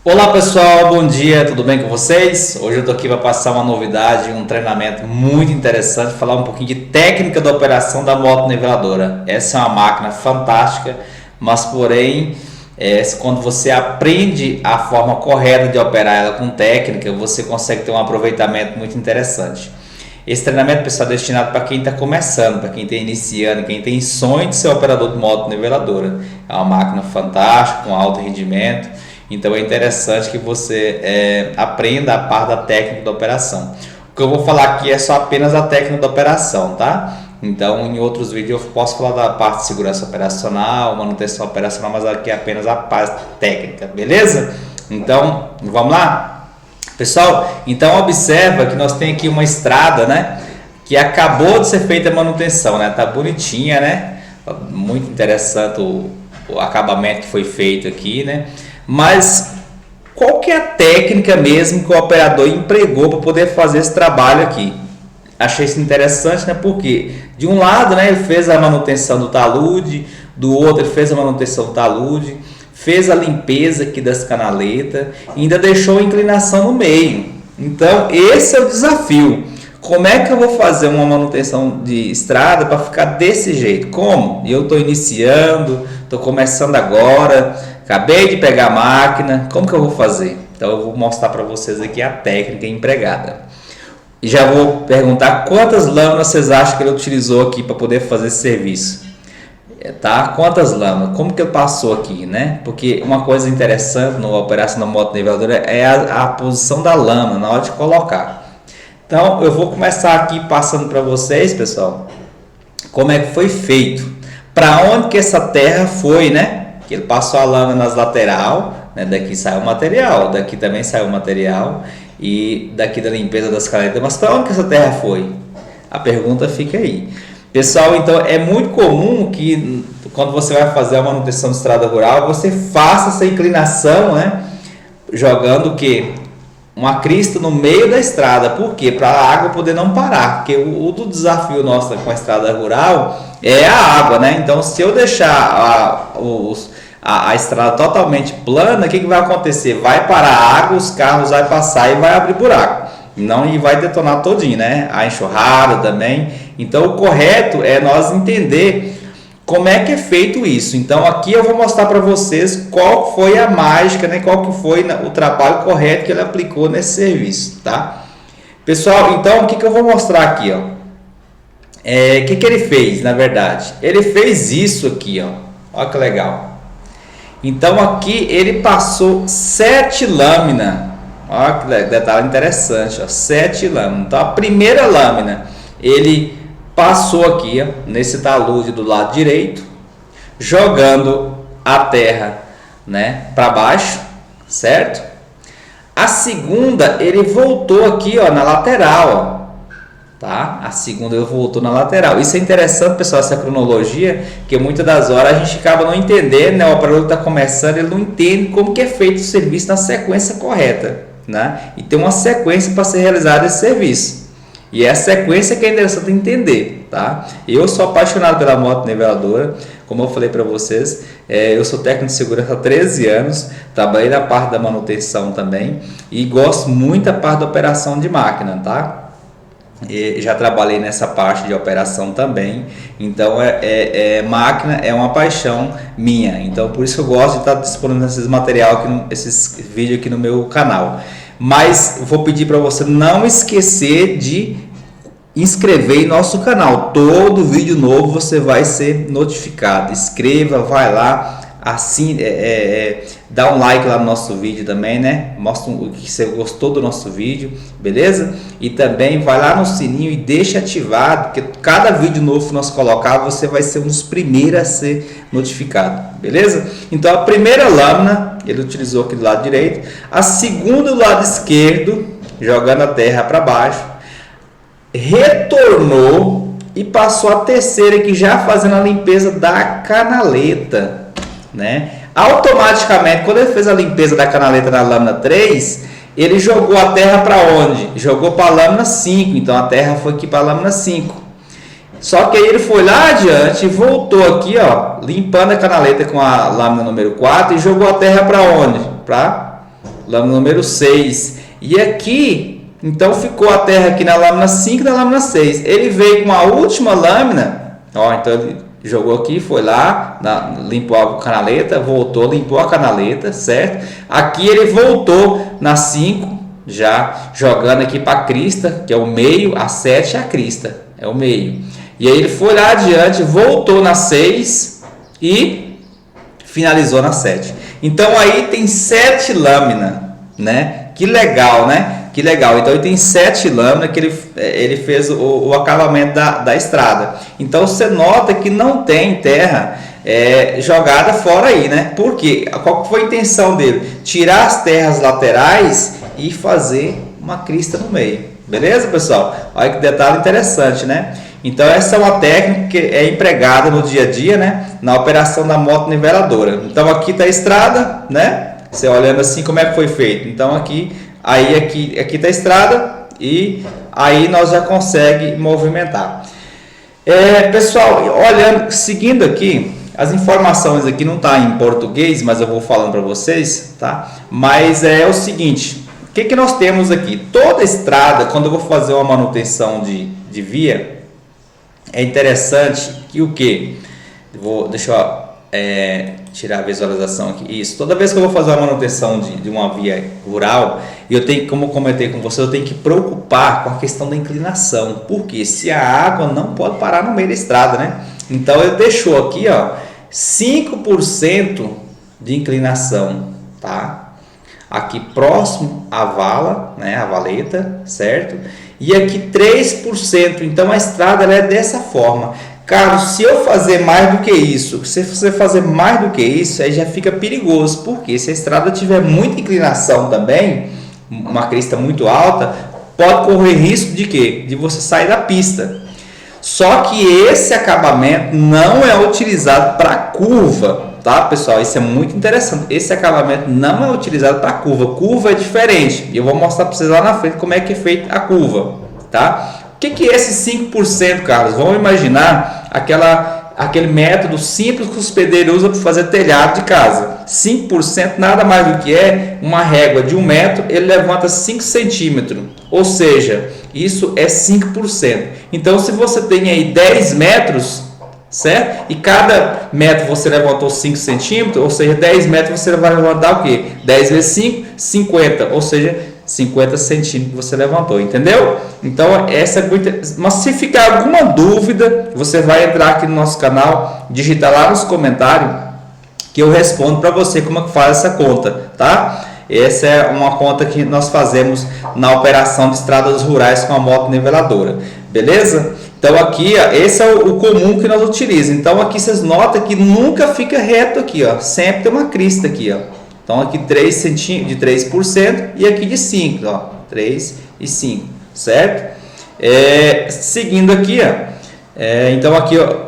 Olá pessoal, bom dia, tudo bem com vocês? Hoje eu estou aqui para passar uma novidade, um treinamento muito interessante, falar um pouquinho de técnica da operação da moto niveladora. Essa é uma máquina fantástica, mas porém, quando você aprende a forma correta de operar ela com técnica, você consegue ter um aproveitamento muito interessante. Esse treinamento, pessoal, é destinado para quem está começando, para quem está iniciando, quem tem sonho de ser operador de moto niveladora. É uma máquina fantástica, com alto rendimento. Então é interessante que você aprenda a parte da técnica da operação. O que eu vou falar aqui é só apenas a técnica da operação, tá? Então em outros vídeos eu posso falar da parte de segurança operacional, manutenção operacional, mas aqui é apenas a parte técnica, beleza? Então vamos lá? Pessoal, então observa que nós temos aqui uma estrada, né? Que acabou de ser feita a manutenção, né? Tá bonitinha, né? Muito interessante o acabamento que foi feito aqui, né? Mas qual que é a técnica mesmo que o operador empregou para poder fazer esse trabalho aqui? Achei isso interessante, né? Porque de um lado, né, ele fez a manutenção do talude, do outro ele fez a manutenção do talude, fez a limpeza aqui das canaletas e ainda deixou a inclinação no meio. Então esse é o desafio. Como é que eu vou fazer uma manutenção de estrada para ficar desse jeito? Como? Eu estou iniciando, estou começando agora, acabei de pegar a máquina, como que eu vou fazer? Então eu vou mostrar para vocês aqui a técnica empregada. E já vou perguntar quantas lâminas vocês acham que ele utilizou aqui para poder fazer esse serviço. Tá? Quantas lâminas? Como que ele passou aqui, né? Porque uma coisa interessante na operação da moto niveladora é a posição da lâmina na hora de colocar. Então eu vou começar aqui passando para vocês, pessoal, como é que foi feito, para onde que essa terra foi, né? Que ele passou a lâmina nas lateral, né? Daqui saiu o material, daqui também saiu o material e daqui da limpeza das canaletas. Mas para onde que essa terra foi? A pergunta fica aí. Pessoal, então é muito comum que quando você vai fazer a manutenção de estrada rural, você faça essa inclinação, né? Jogando o quê? Uma crista no meio da estrada. Por quê? Para a água poder não parar. Porque o do desafio nosso com a estrada rural é a água, né? Então, se eu deixar a estrada totalmente plana, o que vai acontecer? Vai parar a água, os carros vão passar e vai abrir buraco. Não, e vai detonar todinho, né? A enxurrada também. Então, o correto é nós entender como é que é feito isso. Então aqui eu vou mostrar para vocês qual foi a mágica, né? Qual que foi o trabalho correto que ele aplicou nesse serviço, tá? Pessoal, então o que eu vou mostrar aqui, ó? O que ele fez, na verdade? Ele fez isso aqui, ó. Olha que legal. Então aqui ele passou 7 lâminas. Olha que detalhe interessante, ó. 7 lâminas. Então a primeira lâmina ele passou aqui, ó, nesse talude do lado direito, jogando a terra, né, para baixo, certo? A segunda ele voltou aqui, ó, na lateral, ó, tá? A segunda ele voltou na lateral. Isso é interessante, pessoal, essa cronologia, que muitas das horas a gente acaba não entendendo, né? O operador está começando, ele não entende como que é feito o serviço na sequência correta, né? E tem uma sequência para ser realizado esse serviço. E é a sequência que é interessante entender, tá? Eu sou apaixonado pela moto niveladora, como eu falei para vocês, eu sou técnico de segurança há 13 anos, trabalhei na parte da manutenção também e gosto muito da parte da operação de máquina, tá? E já trabalhei nessa parte de operação também, então máquina é uma paixão minha, então por isso que eu gosto de estar disponível esses material aqui, esses vídeos aqui no meu canal. Mas vou pedir para você não esquecer de inscrever em nosso canal. Todo vídeo novo você vai ser notificado. Inscreva, vai lá, assim, dá um like lá no nosso vídeo também, né? Mostra o que você gostou do nosso vídeo, beleza? E também vai lá no sininho e deixa ativado, porque cada vídeo novo que nós colocar, você vai ser um dos primeiros a ser notificado, beleza? Então a primeira lâmina ele utilizou aqui do lado direito, a segunda do lado esquerdo, jogando a terra para baixo, retornou e passou a terceira aqui já fazendo a limpeza da canaleta, né? Automaticamente, quando ele fez a limpeza da canaleta na lâmina 3, ele jogou a terra para onde? Jogou para a lâmina 5, então a terra foi aqui para a lâmina 5. Só que aí ele foi lá adiante e voltou aqui, ó, limpando a canaleta com a lâmina número 4 e jogou a terra para onde? Para lâmina número 6. E aqui, então ficou a terra aqui na lâmina 5 e na lâmina 6. Ele veio com a última lâmina, ó, então ele jogou aqui, foi lá, limpou a canaleta, voltou, limpou a canaleta, certo? Aqui ele voltou na 5, já jogando aqui para a crista, que é o meio, a 7 é a crista, é o meio. E aí ele foi lá adiante, voltou na 6 e finalizou na 7. Então aí tem 7 lâminas, né? Que legal, né? Que legal. Então ele tem 7 lâminas que ele fez o acabamento da estrada. Então você nota que não tem terra jogada fora aí, né? Por quê? Qual foi a intenção dele? Tirar as terras laterais e fazer uma crista no meio. Beleza, pessoal? Olha que detalhe interessante, né? Então essa é uma técnica que é empregada no dia a dia, né? Na operação da moto niveladora. Então aqui está a estrada, né? Você olhando assim como é que foi feito. Então aqui está a estrada e aí nós já conseguimos movimentar. Pessoal, olhando, seguindo aqui, as informações aqui não tá em português, mas eu vou falando para vocês, tá? Mas é o seguinte, o que nós temos aqui? Toda estrada, quando eu vou fazer uma manutenção de via, é interessante que o que? Deixa eu tirar a visualização aqui. Isso. Toda vez que eu vou fazer uma manutenção de uma via rural, eu tenho, como eu comentei com você, eu tenho que preocupar com a questão da inclinação. Porque se a água não pode parar no meio da estrada, né? Então eu deixo aqui, ó, 5% de inclinação, tá? Aqui próximo à vala, né, a valeta, certo? E aqui 3%. Então a estrada ela é dessa forma. Carlos, se eu fazer mais do que isso, se você fazer mais do que isso, aí já fica perigoso, porque se a estrada tiver muita inclinação também, uma crista muito alta, pode correr risco de quê? De você sair da pista. Só que esse acabamento não é utilizado para curva, tá, pessoal? Isso é muito interessante. Esse acabamento não é utilizado para curva. Curva é diferente. E eu vou mostrar para vocês lá na frente como é que é feita a curva, tá? O que é esse 5%, Carlos? Vamos imaginar aquele método simples que os pedreiros usam para fazer telhado de casa. 5% nada mais do que é uma régua de 1 metro, ele levanta 5 centímetros. Ou seja, isso é 5%. Então, se você tem aí 10 metros, certo? E cada metro você levantou 5 centímetros, ou seja, 10 metros você vai levantar o quê? 10 vezes 5, 50. Ou seja, 50 centímetros que você levantou, entendeu? Então essa é muito... Mas se ficar alguma dúvida, você vai entrar aqui no nosso canal, digitar lá nos comentários que eu respondo para você como é que faz essa conta, tá? Essa é uma conta que nós fazemos na operação de estradas rurais com a moto niveladora, beleza? Então aqui, ó, esse é o comum que nós utilizamos. Então aqui vocês notam que nunca fica reto aqui, ó, sempre tem uma crista aqui, ó. Então aqui 3 centímetros de 3% e aqui de 5, ó, 3 e 5, certo? Seguindo aqui, ó, então aqui, ó,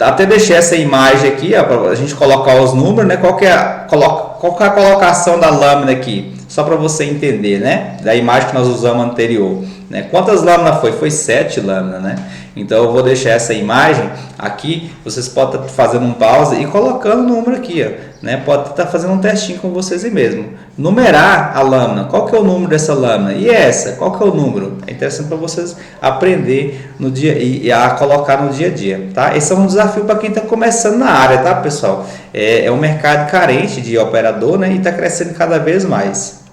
até deixei essa imagem aqui, ó, para a gente colocar os números, né? Qual que é a colocação da lâmina aqui? Só para você entender, né? Da imagem que nós usamos anterior, né? Quantas lâminas foi? Foi 7 lâminas, né? Então eu vou deixar essa imagem aqui, vocês podem estar fazendo um pause e colocando o número aqui, ó, né? Pode estar fazendo um testinho com vocês aí mesmo. Numerar a lâmina, qual que é o número dessa lâmina? E essa, qual que é o número? É interessante para vocês aprender no dia e a colocar no dia a dia, tá? Esse é um desafio para quem está começando na área, tá, pessoal? É um mercado carente de operador, né? E está crescendo cada vez mais.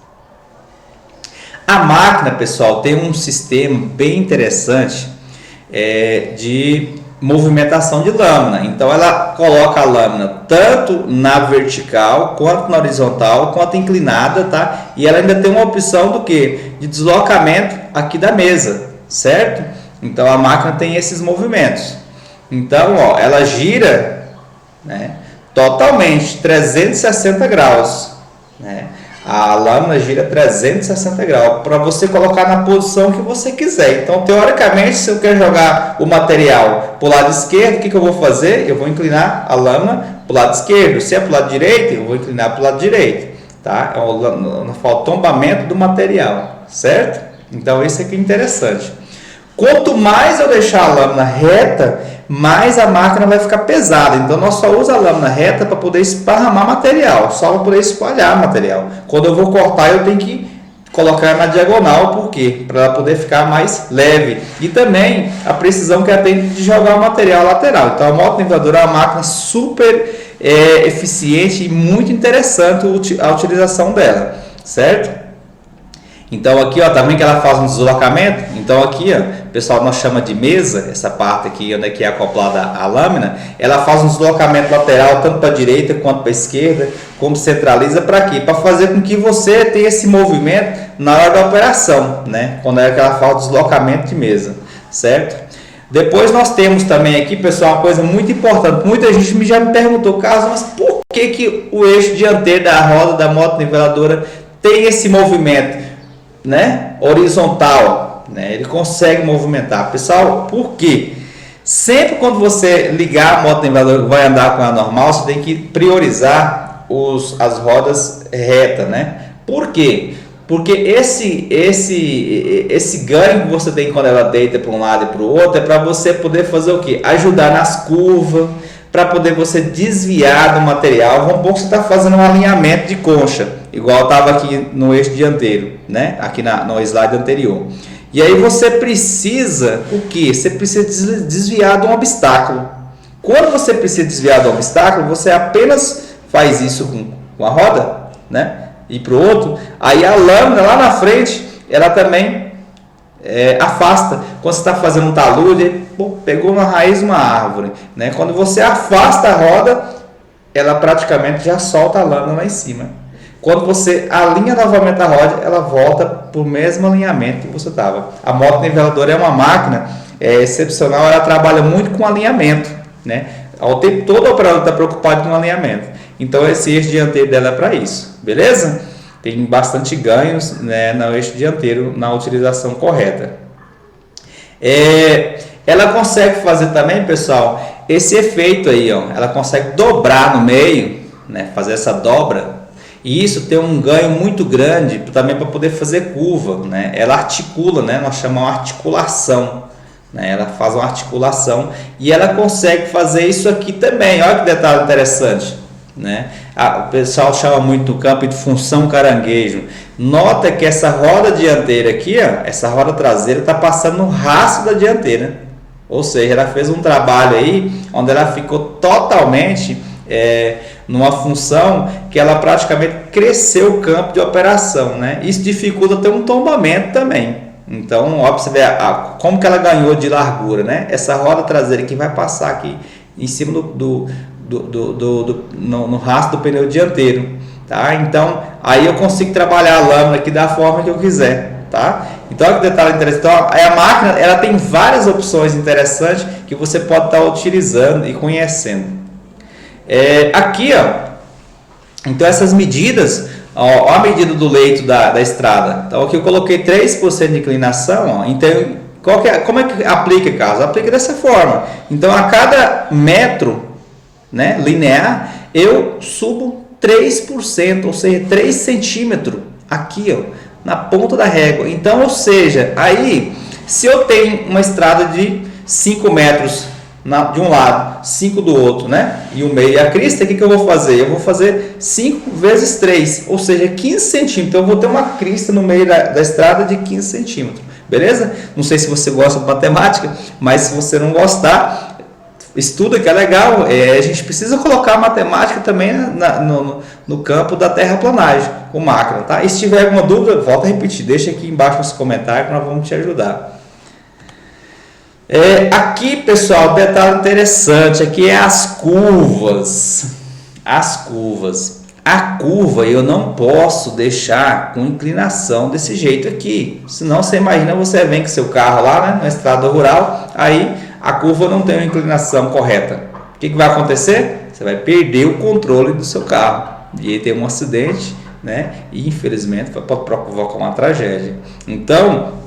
A máquina, pessoal, tem um sistema bem interessante de movimentação de lâmina. Então ela coloca a lâmina tanto na vertical quanto na horizontal, quanto inclinada, tá? E ela ainda tem uma opção do que? De deslocamento aqui da mesa, certo? Então a máquina tem esses movimentos. Então, ó, ela gira, né, totalmente 360 graus, né? A lâmina gira 360 graus para você colocar na posição que você quiser. Então, teoricamente, se eu quero jogar o material para o lado esquerdo, o que eu vou fazer? Eu vou inclinar a lâmina para o lado esquerdo. Se é para o lado direito, eu vou inclinar para o lado direito. Tá? É o tombamento do material, certo? Então, isso aqui é interessante. Quanto mais eu deixar a lâmina reta, mais a máquina vai ficar pesada. Então nós só usamos a lâmina reta para poder esparramar material, só para poder espalhar material. Quando eu vou cortar, eu tenho que colocar na diagonal, por quê? Para ela poder ficar mais leve. E também a precisão que ela tem de jogar o material lateral. Então a motoniveladora é uma máquina super eficiente e muito interessante a utilização dela, certo? Então aqui, ó, também que ela faz um deslocamento. Então aqui, ó, pessoal, nós chama de mesa, essa parte aqui onde é que é acoplada a lâmina, ela faz um deslocamento lateral tanto para a direita quanto para a esquerda, como centraliza para quê? Para fazer com que você tenha esse movimento na hora da operação, né? Quando é que ela faz o deslocamento de mesa, certo? Depois nós temos também aqui, pessoal, uma coisa muito importante. Muita gente já me perguntou, Carlos, mas por que o eixo dianteiro da roda da motoniveladora tem esse movimento, né, horizontal, né? Ele consegue movimentar. Pessoal, por quê? Sempre quando você ligar a motoniveladora, vai andar com ela normal, você tem que priorizar as rodas retas, né? Por quê? Porque esse ganho que você tem quando ela deita para um lado e para o outro é para você poder fazer o quê? Ajudar nas curvas, para poder você desviar do material. Vamos supor que você está fazendo um alinhamento de concha, igual estava aqui no eixo dianteiro, né? Aqui no slide anterior. E aí você precisa o quê? Você precisa desviar de um obstáculo. Quando você precisa desviar de um obstáculo, você apenas faz isso com a roda, né? E para o outro, aí a lâmina lá na frente, ela também afasta. Quando você está fazendo um talude, pegou uma raiz de uma árvore, né? Quando você afasta a roda, ela praticamente já solta a lâmina lá em cima. Quando você alinha novamente a roda, ela volta para o mesmo alinhamento que você estava. A motoniveladora é uma máquina excepcional, ela trabalha muito com alinhamento, né? Ao tempo todo o operador está preocupado com o alinhamento. Então esse eixo dianteiro dela é para isso, beleza? Tem bastante ganhos, né, no eixo dianteiro na utilização correta. Ela consegue fazer também, pessoal, esse efeito aí, ó. Ela consegue dobrar no meio, né, fazer essa dobra. E isso tem um ganho muito grande também para poder fazer curva, né? Ela articula, né? Nós chamamos de articulação, né? Ela faz uma articulação e ela consegue fazer isso aqui também. Olha que detalhe interessante, né? O pessoal chama muito do campo de função caranguejo. Nota que essa roda dianteira aqui, ó, essa roda traseira está passando no rastro da dianteira, ou seja, ela fez um trabalho aí onde ela ficou totalmente numa função que ela praticamente cresceu o campo de operação, né? Isso dificulta ter um tombamento também. Então, ó, você vê como que ela ganhou de largura, né? Essa roda traseira que vai passar aqui em cima no rastro do pneu dianteiro, tá? Então, aí eu consigo trabalhar a lâmina aqui da forma que eu quiser, tá? Então, olha que detalhe interessante. Então, a máquina, ela tem várias opções interessantes que você pode estar utilizando e conhecendo. Aqui, ó, então essas medidas, ó, a medida do leito da estrada. Então aqui eu coloquei 3% de inclinação, ó. Então como é que aplica, Carlos? Aplica dessa forma. Então a cada metro, né, linear, eu subo 3%, ou seja, 3 centímetros aqui, ó, na ponta da régua. Então, ou seja, aí se eu tenho uma estrada de 5 metros de um lado, 5 do outro, né? E o meio e a crista, o que eu vou fazer? Eu vou fazer 5 vezes 3, ou seja, 15 centímetros. Então eu vou ter uma crista no meio da estrada de 15 centímetros, beleza? Não sei se você gosta de matemática, mas se você não gostar, estuda que é legal. A gente precisa colocar a matemática também no campo da terraplanagem com máquina, tá? E se tiver alguma dúvida, volta a repetir, deixa aqui embaixo nos comentários que nós vamos te ajudar. Aqui, pessoal, detalhe interessante, aqui é as curvas. A curva eu não posso deixar com inclinação desse jeito aqui, senão você imagina, você vem com seu carro lá, né, na estrada rural, aí a curva não tem uma inclinação correta. O que vai acontecer? Você vai perder o controle do seu carro e aí tem um acidente, né, e infelizmente pode provocar uma tragédia. Então,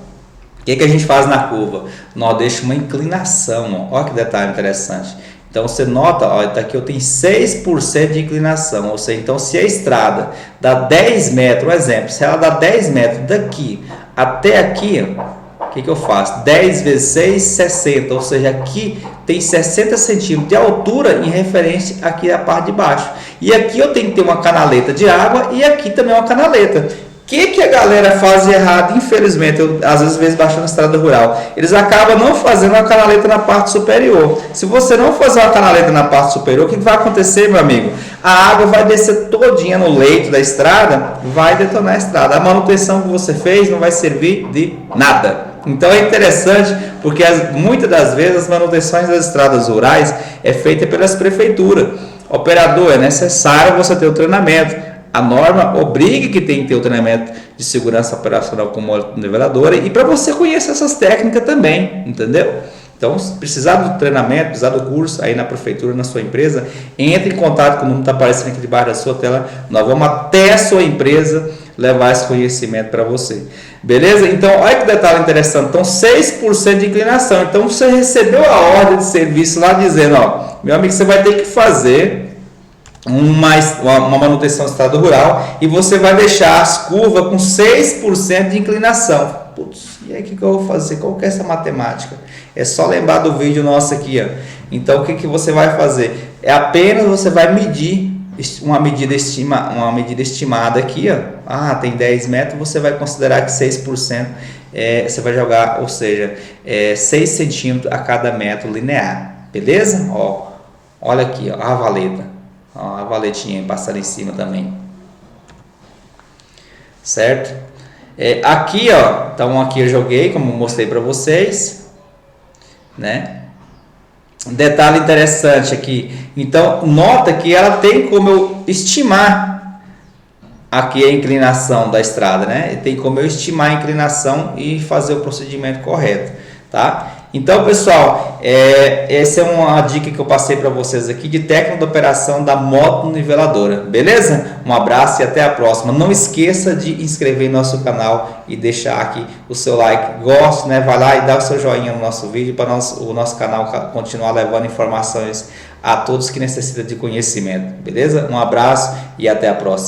o que a gente faz na curva? Nós deixamos uma inclinação, ó. Olha que detalhe interessante. Então você nota, ó, aqui eu tenho 6% de inclinação, ou seja, então se a estrada dá 10 metros, um exemplo, se ela dá 10 metros daqui até aqui, ó, que eu faço? 10 vezes 6, 60, ou seja, aqui tem 60 centímetros de altura em referência aqui à parte de baixo. E aqui eu tenho que ter uma canaleta de água e aqui também uma canaleta. O que a galera faz de errado, infelizmente, eu às vezes vejo baixando na estrada rural, eles acabam não fazendo uma canaleta na parte superior. Se você não fazer uma canaleta na parte superior, o que vai acontecer, meu amigo? A água vai descer todinha no leito da estrada, vai detonar a estrada. A manutenção que você fez não vai servir de nada. Então é interessante porque muitas das vezes as manutenções das estradas rurais é feita pelas prefeituras. Operador, é necessário você ter o treinamento. A norma obriga que tem que ter o treinamento de segurança operacional com niveladora e para você conhecer essas técnicas também, entendeu? Então, se precisar do treinamento, precisar do curso aí na prefeitura, na sua empresa, entre em contato com o número que está aparecendo aqui debaixo da sua tela. Nós vamos até a sua empresa levar esse conhecimento para você. Beleza? Então, olha que detalhe interessante. Então, 6% de inclinação. Então, você recebeu a ordem de serviço lá dizendo, ó, meu amigo, você vai ter que fazer uma manutenção do estado rural e você vai deixar as curvas com 6% de inclinação. Putz, e aí o que eu vou fazer? Qual que é essa matemática? É só lembrar do vídeo nosso aqui, ó. Então o que você vai fazer? É apenas você vai medir uma medida estimada aqui, ó. Ah, tem 10 metros, você vai considerar que 6% você vai jogar, ou seja, 6 centímetros a cada metro linear. Beleza? Ó, olha aqui, ó, a valeta. Ó, a valetinha passando em cima também, certo? Aqui, ó, então aqui eu joguei, como mostrei para vocês, né? Um detalhe interessante aqui, então nota que ela tem como eu estimar aqui a inclinação da estrada, né? Tem como eu estimar a inclinação e fazer o procedimento correto, tá? Então, pessoal, essa é uma dica que eu passei para vocês aqui de técnica de operação da moto niveladora, beleza? Um abraço e até a próxima. Não esqueça de inscrever no nosso canal e deixar aqui o seu like. Goste, né? Vai lá e dá o seu joinha no nosso vídeo para o nosso canal continuar levando informações a todos que necessitam de conhecimento, beleza? Um abraço e até a próxima.